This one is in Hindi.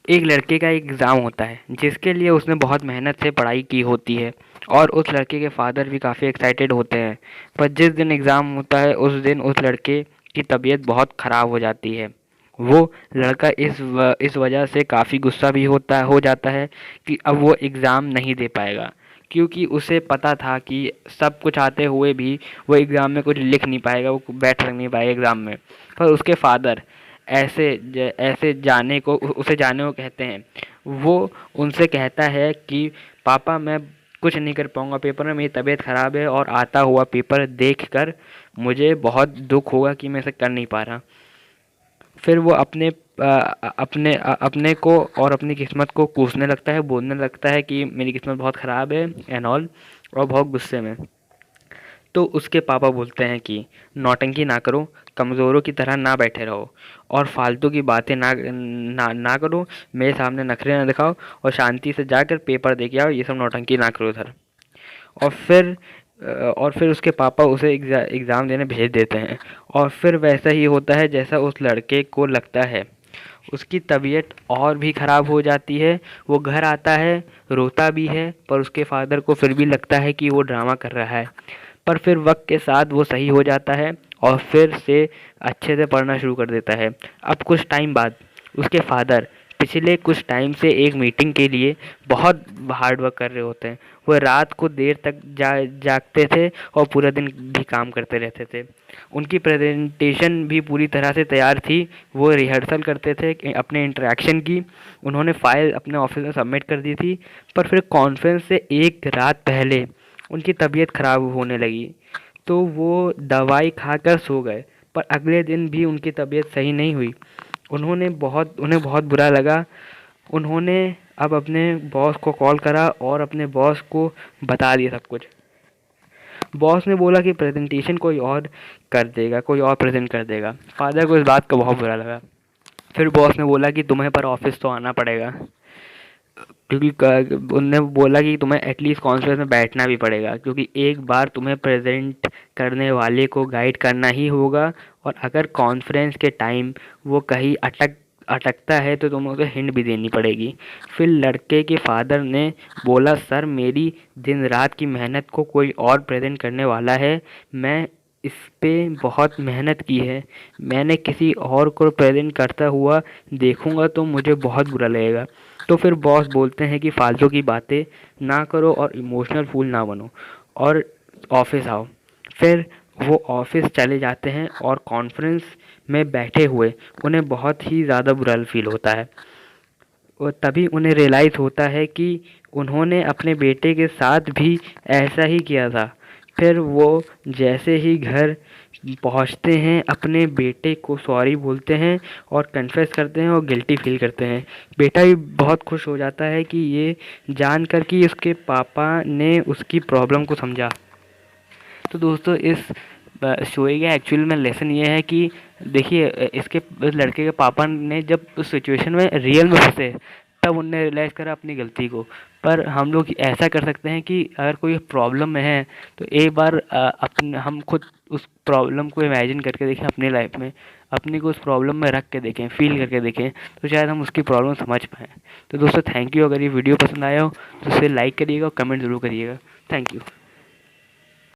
एक लड़के का एक एग्ज़ाम होता है जिसके लिए उसने बहुत मेहनत से पढ़ाई की होती है और उस लड़के के फादर भी काफ़ी एक्साइटेड होते हैं। पर जिस दिन एग्ज़ाम होता है उस दिन उस लड़के की तबीयत बहुत ख़राब हो जाती है। वो लड़का इस वजह से काफ़ी गुस्सा भी होता हो जाता है कि अब वो एग्ज़ाम नहीं दे पाएगा, क्योंकि उसे पता था कि सब कुछ आते हुए भी वो एग्ज़ाम में कुछ लिख नहीं पाएगा, वो बैठ नहीं पाएगा एग्ज़ाम में। पर उसके फादर ऐसे जाने को उसे जाने को कहते हैं। वो उनसे कहता है कि पापा मैं कुछ नहीं कर पाऊँगा पेपर में, मेरी तबीयत ख़राब है और आता हुआ पेपर देखकर मुझे बहुत दुःख होगा कि मैं इसे कर नहीं पा रहा। फिर वो अपने को और अपनी किस्मत को कोसने लगता है, बोलने लगता है कि मेरी किस्मत बहुत ख़राब है एंड ऑल, और बहुत गुस्से में। तो उसके पापा बोलते हैं कि नौटंकी ना करो, कमज़ोरों की तरह ना बैठे रहो और फालतू की बातें ना करो, मेरे सामने नखरे ना दिखाओ और शांति से जाकर पेपर दे के आओ, ये सब नौटंकी ना करो इधर। और फिर उसके पापा उसे एग्ज़ाम देने भेज देते हैं और फिर वैसा ही होता है जैसा उस लड़के को लगता है। उसकी तबीयत और भी ख़राब हो जाती है। वो घर आता है, रोता भी है, पर उसके फादर को फिर भी लगता है कि वो ड्रामा कर रहा है। पर फिर वक्त के साथ वो सही हो जाता है और फिर से अच्छे से पढ़ना शुरू कर देता है। अब कुछ टाइम बाद उसके फादर पिछले कुछ टाइम से एक मीटिंग के लिए बहुत हार्ड वर्क कर रहे होते हैं। वो रात को देर तक जागते थे और पूरा दिन भी काम करते रहते थे। उनकी प्रेजेंटेशन भी पूरी तरह से तैयार थी। वो रिहर्सल करते थे अपने इंटरेक्शन की। उन्होंने फाइल अपने ऑफिस में सबमिट कर दी थी। पर फिर कॉन्फ्रेंस से एक रात पहले उनकी तबीयत ख़राब होने लगी, तो वो दवाई खाकर सो गए। पर अगले दिन भी उनकी तबीयत सही नहीं हुई। उन्हें बहुत बुरा लगा। उन्होंने अब अपने बॉस को कॉल करा और अपने बॉस को बता दिया सब कुछ। बॉस ने बोला कि प्रेजेंटेशन कोई और कर देगा, कोई और प्रेजेंट कर देगा। फादर को इस बात का बहुत बुरा लगा। फिर बॉस ने बोला कि तुम्हें पर ऑफिस तो आना पड़ेगा, क्योंकि उनने बोला कि तुम्हें एटलीस्ट कॉन्फ्रेंस में बैठना भी पड़ेगा, क्योंकि एक बार तुम्हें प्रेजेंट करने वाले को गाइड करना ही होगा और अगर कॉन्फ्रेंस के टाइम वो कहीं अटकता है तो तुम्हें उसे हिंट भी देनी पड़ेगी। फिर लड़के के फादर ने बोला, सर मेरी दिन रात की मेहनत को कोई और प्रेजेंट करने वाला है। मैं इस पे बहुत मेहनत की है। मैंने किसी और को प्रेजेंट करता हुआ देखूंगा तो मुझे बहुत बुरा लगेगा। तो फिर बॉस बोलते हैं कि फालतू की बातें ना करो और इमोशनल फूल ना बनो और ऑफिस आओ। फिर वो ऑफिस चले जाते हैं और कॉन्फ्रेंस में बैठे हुए उन्हें बहुत ही ज़्यादा बुरा फील होता है। और तभी उन्हें रियलाइज़ होता है कि उन्होंने अपने बेटे के साथ भी ऐसा ही किया था। फिर वो जैसे ही घर पहुंचते हैं अपने बेटे को सॉरी बोलते हैं और कन्फेस करते हैं और गिल्टी फील करते हैं। बेटा भी बहुत खुश हो जाता है कि ये जानकर कि उसके पापा ने उसकी प्रॉब्लम को समझा। तो दोस्तों इस शोए का एक्चुअल में लेसन ये है कि देखिए इस लड़के के पापा ने जब उस सिचुएशन में रियल में फंसे तब उनने रियलाइज़ करा अपनी गलती को। पर हम लोग ऐसा कर सकते हैं कि अगर कोई प्रॉब्लम में है तो एक बार हम खुद उस प्रॉब्लम को इमेजिन करके देखें अपनी लाइफ में, अपनी को उस प्रॉब्लम में रख के देखें, फील करके देखें, तो शायद हम उसकी प्रॉब्लम समझ पाएँ। तो दोस्तों थैंक यू। अगर ये वीडियो पसंद आया हो तो इसे लाइक करिएगा और कमेंट ज़रूर करिएगा। Thank you.